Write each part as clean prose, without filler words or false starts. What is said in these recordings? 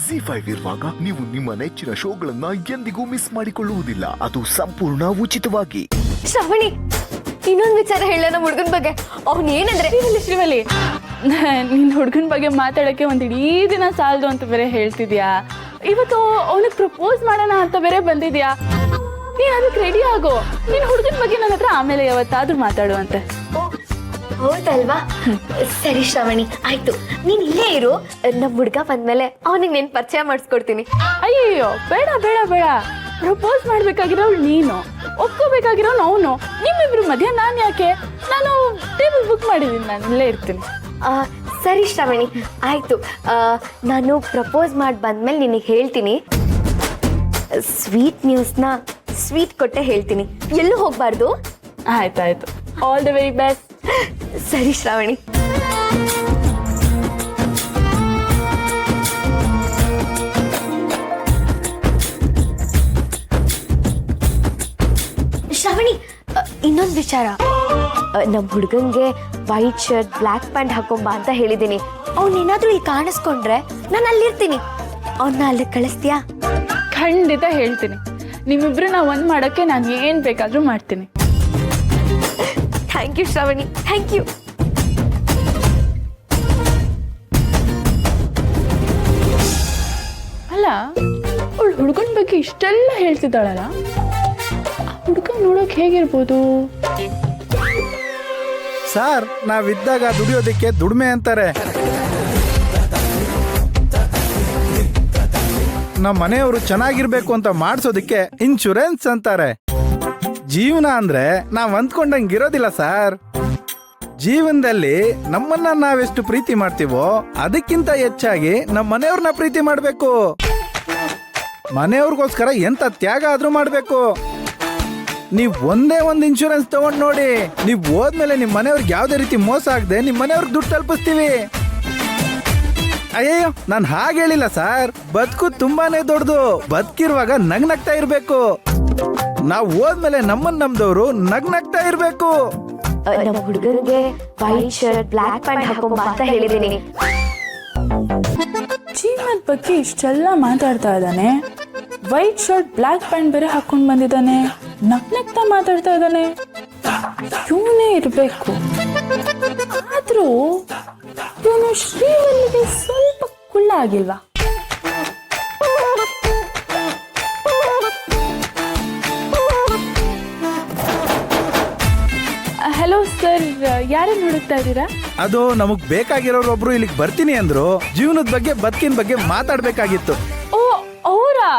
ZEE5 ಇರುವಾಗ ನೀವು ನಿಮ್ಮ ನೆಚ್ಚಿನ ಶೋಗಳನ್ನ ಎಂದಿಗೂ ಮಿಸ್ ಮಾಡಿಕೊಳ್ಳುವುದಿಲ್ಲ. ಅದು ಸಂಪೂರ್ಣ ಉಚಿತವಾಗಿ. ಶ್ರಾವಣಿ, ಇನ್ನೊಂದು ವಿಚಾರ ಹೇಳ ನಮ್ಮ ಹುಡುಗನ ಬಗ್ಗೆ. ಅವ್ನು ಏನಂದ್ರೆ ಶ್ರೀವಲ್ಲಿ, ನಿನ್ನ ಹುಡುಗನ ಬಗ್ಗೆ ಮಾತಾಡೋಕ್ಕೆ ಒಂದು ಇಡೀ ದಿನ ಸಾಲದು ಅಂತ ಬೇರೆ ಹೇಳ್ತಿದ್ಯಾ. ಇವತ್ತು ಅವನಿಗೆ ಪ್ರಪೋಸ್ ಮಾಡೋಣ ಅಂತ ಬೇರೆ ಬಂದಿದ್ಯಾ. ನೀನು ಅದಕ್ಕೆ ರೆಡಿ ಆಗೋ. ನಿನ್ನ ಹುಡುಗನ ಬಗ್ಗೆ ನನ್ನ ಹತ್ರ ಆಮೇಲೆ ಯಾವತ್ತಾದ್ರೂ ಮಾತಾಡುವಂತೆ. ಹೌದಲ್ವಾ? ಸರಿ ಶ್ರಾವಣಿ, ಆಯ್ತು, ನೀನ್ ಇಲ್ಲೇ ಇರು. ನಮ್ಮ ಹುಡುಗ ಬಂದ್ಮೇಲೆ ಅವನಿಗೆ నేను ಪರಿಚಯ ಮಾಡಿಸ್ಕೊಡ್ತೀನಿ. ಅಯ್ಯಯ್ಯೋ, ಬೇಡ ಬೇಡ ಬೇಡ. ಪ್ರಪೋಸ್ ಮಾಡ್ಬೇಕಾಗಿರೋಳು ನೀನು, ಒಪ್ಕೋಬೇಕಾಗಿರೋನು ಅವನು. ನಿಮ್ಮಿಬ್ರು ಮಧ್ಯ ನಾನು ಯಾಕೆ? ನಾನು ಟೇಬಲ್ ಬುಕ್ ಮಾಡಿದ್ದೀನಿ, ನಾನು ಇಲ್ಲೇ ಇರ್ತೀನಿ. ಸರಿ ಶ್ರಾವಣಿ, ಆಯ್ತು. ನಾನು ಪ್ರಪೋಸ್ ಮಾಡಿ ಬಂದ್ಮೇಲೆ ನಿನಗೆ ಹೇಳ್ತೀನಿ. ಸ್ವೀಟ್ ನ್ಯೂಸ್ನ ಸ್ವೀಟ್ ಕೊಟ್ಟೆ ಹೇಳ್ತೀನಿ. ಎಲ್ಲೂ ಹೋಗ್ಬಾರ್ದು. ಆಯ್ತಾಯ್ತು. All the very best. ಸರಿ ಶ್ರಾವಣಿ. ಶ್ರಾವಣಿ, ಇನ್ನೊಂದು ವಿಚಾರ. ನಮ್ಮ ಹುಡುಗಂಗೆ ವೈಟ್ ಶರ್ಟ್ ಬ್ಲ್ಯಾಕ್ ಪ್ಯಾಂಟ್ ಹಾಕೊಂಬ ಅಂತ ಹೇಳಿದ್ದೀನಿ. ಅವನೇನಾದ್ರೂ ಇಲ್ಲಿ ಕಾಣಿಸ್ಕೊಂಡ್ರೆ ನಾನು ಅಲ್ಲಿರ್ತೀನಿ. ಅವನ್ನ ಅಲ್ಲಿ ಕಳಿಸ್ತೀಯಾ? ಖಂಡಿತ ಹೇಳ್ತೀನಿ. ನಿಮ್ಮಿಬ್ರನ್ನ ಒಂದು ಮಾಡೋಕ್ಕೆ ನಾನು ಏನು ಬೇಕಾದರೂ ಮಾಡ್ತೀನಿ. Thank you Shravani, thank you. ಅಲ್ಲ, ಅವಳು ಹುಡುಗನ ಬಗ್ಗೆ ಇಷ್ಟೆಲ್ಲ ಹೇಳ್ತಿದ್ದಾಳಲ್ಲ, ಹುಡುಗ ನೋಡೋಕೆ ಹೇಗಿರ್ಬೋದು? ಸರ್, ನಾವಿದ್ದಾಗ ದುಡಿಯೋದಕ್ಕೆ ದುಡಿಮೆ ಅಂತಾರೆ. ನಮ್ಮ ಮನೆಯವರು ಚೆನ್ನಾಗಿರ್ಬೇಕು ಅಂತ ಮಾಡಿಸೋದಕ್ಕೆ ಇನ್ಶೂರೆನ್ಸ್ ಅಂತಾರೆ. ಜೀವನ ಅಂದ್ರೆ ನಾವ್ ಅಂದ್ಕೊಂಡಂಗಿರೋದಿಲ್ಲ ಸರ್. ಜೀವನದಲ್ಲಿ ನಮ್ಮನ್ನ ನಾವೆಷ್ಟು ಪ್ರೀತಿ ಮಾಡ್ತೀವೋ ಅದಕ್ಕಿಂತ ಹೆಚ್ಚಾಗಿ ನಮ್ಮ ಮನೆಯವ್ರನ್ನ ಪ್ರೀತಿ ಮಾಡ್ಬೇಕು. ಮನೆಯವ್ರಿಗೋಸ್ಕರ ಎಂತ ತ್ಯಾಗ ಆದ್ರೂ ಮಾಡ್ಬೇಕು. ನೀವ್ ಒಂದೇ ಒಂದು ಇನ್ಶೂರೆನ್ಸ್ ತಗೊಂಡ್ ನೋಡಿ. ನೀವ್ ಹೋದ್ಮೇಲೆ ನಿಮ್ ಮನೆಯವ್ರಿಗೆ ಯಾವ್ದೇ ರೀತಿ ಮೋಸ ಆಗದೆ ನಿಮ್ ಮನೆಯವ್ರಿಗೆ ದುಡ್ಡು ತಲುಪಿಸ್ತೀವಿ. ಅಯ್ಯಯ್ಯೋ, ನಾನು ಹಾಗೆ ಹೇಳಿಲ್ಲ ಸರ್. ಬದುಕು ತುಂಬಾನೇ ದೊಡ್ಡದು. ಬದುಕಿರುವಾಗ ನಗ್ನಗ್ತಾ ಇರ್ಬೇಕು. ನಾವ್ ಹೋದ್ಮೇಲೆ ನಮ್ಮನ್ನ ನಮ್ದವ್ರು ನಗ್ನಗ್ತಾ ಇರ್ಬೇಕು. ನಮ್ಮ ಹುಡುಗರಿಗೆ ವೈಟ್ ಶರ್ಟ್ ಬ್ಲ್ಯಾಕ್ ಪ್ಯಾಂಟ್ ಹಾಕೊಂಬ ಅಂತ ಹೇಳಿದ್ದೀನಿ. ಜೀವನದ ಬಗ್ಗೆ ಇಷ್ಟೆಲ್ಲ ಮಾತಾಡ್ತಾ ಇದ್ದಾನೆ. ವೈಟ್ ಶರ್ಟ್ ಬ್ಲ್ಯಾಕ್ ಪ್ಯಾಂಟ್ ಬೇರೆ ಹಾಕೊಂಡು ಬಂದಿದ್ದಾನೆ. ನಗ್ನಗ್ತಾ ಮಾತಾಡ್ತಾ ಇದ್ದಾನೆ. ಇವನೇ ಇರಬೇಕು. ಆದ್ರೂ ಇವನು ಶ್ರೀವಲ್ಲಿಗೆ ಸ್ವಲ್ಪ ಕುಳ್ಳ ಆಗಿಲ್ವಾ? ಹಲೋ ಸರ್, ಯಾರನ್ನು ಹುಡುಕ್ತಾ ಇದ್ದೀರಾ? ಅದು ನಮಗ್ ಬೇಕಾಗಿರೋರೊಬ್ರು ಇಲ್ಲಿಗೆ ಬರ್ತೀನಿ ಅಂದ್ರು. ಜೀವನದ ಬಗ್ಗೆ ಬದುಕಿನ ಬಗ್ಗೆ ಮಾತಾಡ್ಬೇಕಾಗಿತ್ತು. ಓ, ಅವರಾ?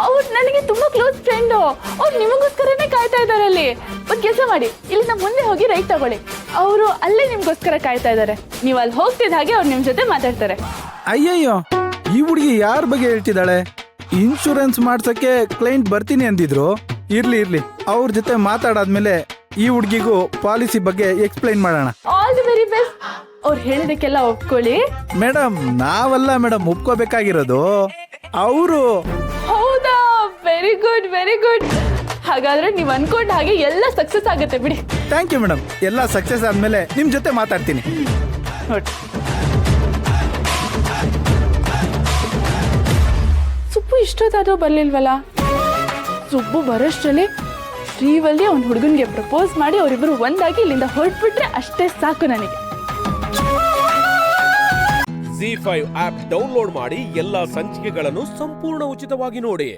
ಅವ್ರು ನನಗೆ ತುಂಬಾ ಕ್ಲೋಸ್ ಫ್ರೆಂಡು. ಅವ್ರು ನಿಮಗೋಸ್ಕರನೇ ಕಾಯ್ತಾ ಇದ್ದಾರೆ ಅಲ್ಲಿ. ಒಂದು ಕೆಲಸ ಮಾಡಿ, ಇಲ್ಲಿಂದ ಮುಂದೆ ಹೋಗಿ ರೈಟ್ ತಗೊಳ್ಳಿ. ಅವರು ಅಲ್ಲೇ ನಿಮ್ಗೋಸ್ಕರ ಕಾಯ್ತಾ ಇದ್ದಾರೆ. ನೀವು ಅಲ್ಲಿ ಹೋಗ್ತಿದ್ದ ಹಾಗೆ ಅವ್ರು ನಿಮ್ ಜೊತೆ ಮಾತಾಡ್ತಾರೆ. ಅಯ್ಯಯ್ಯೋ, ಈ ಹುಡುಗಿ ಯಾರ ಬಗ್ಗೆ ಹೇಳ್ತಿದ್ದಾಳೆ? ಇನ್ಶೂರೆನ್ಸ್ ಮಾಡ್ಸಕ್ಕೆ ಕ್ಲೈಂಟ್ ಬರ್ತೀನಿ ಅಂದಿದ್ರು. ಇರ್ಲಿ ಇರ್ಲಿ, ಅವ್ರ ಜೊತೆ ಮಾತಾಡಾದ್ಮೇಲೆ ಈ ಹುಡುಗಿಗೂ ಪಾಲಿಸಿ ಬಗ್ಗೆ ಎಕ್ಸ್ಪ್ಲೈನ್ ಮಾಡೋಣ. All the very best. ಅವ್ರು ಹೇಳಿದಕ್ಕೆಲ್ಲ ಒಪ್ಕೊಳ್ಳಿ. ಮೇಡಮ್, ನಾವಲ್ಲ ಮೇಡಮ್ ಒಪ್ಕೋಬೇಕಾಗಿರೋದು, ಅವರು. ಹೌದಾ? Very good, very good. ಹಾಗಾದ್ರೆ ನೀವು ಅನ್ಕೊಂಡ ಹಾಗೆ ಎಲ್ಲ ಸಕ್ಸಸ್ ಆಗುತ್ತೆ ಬಿಡಿ. Thank you madam. ಎಲ್ಲ ಸಕ್ಸಸ್ ಆದ್ಮೇಲೆ ನಿಮ್ ಜೊತೆ ಮಾತಾಡ್ತೀನಿ. ನೋಡಿ, ಸುಬ್ಬು ಇಷ್ಟೊತ್ತಾದ್ರೂ ಬರ್ಲಿಲ್ವಲ್ಲ? ಸುಬ್ಬು ಬರೋಷ್ಟರಲ್ಲಿ ಶ್ರೀವಲ್ಲಿ ಅವ್ನ ಹುಡುಗನ್ಗೆ ಪ್ರಪೋಸ್ ಮಾಡಿ ಅವರಿಬ್ಬರು ಒಂದಾಗಿ ಇಲ್ಲಿಂದ ಹೊರಟ್ಬಿಟ್ರೆ ಅಷ್ಟೇ ಸಾಕು ನನಗೆ. ZEE5 ಆಪ್ ಡೌನ್ಲೋಡ್ ಮಾಡಿ ಎಲ್ಲಾ ಸಂಚಿಕೆಗಳನ್ನು ಸಂಪೂರ್ಣ ಉಚಿತವಾಗಿ ನೋಡಿ.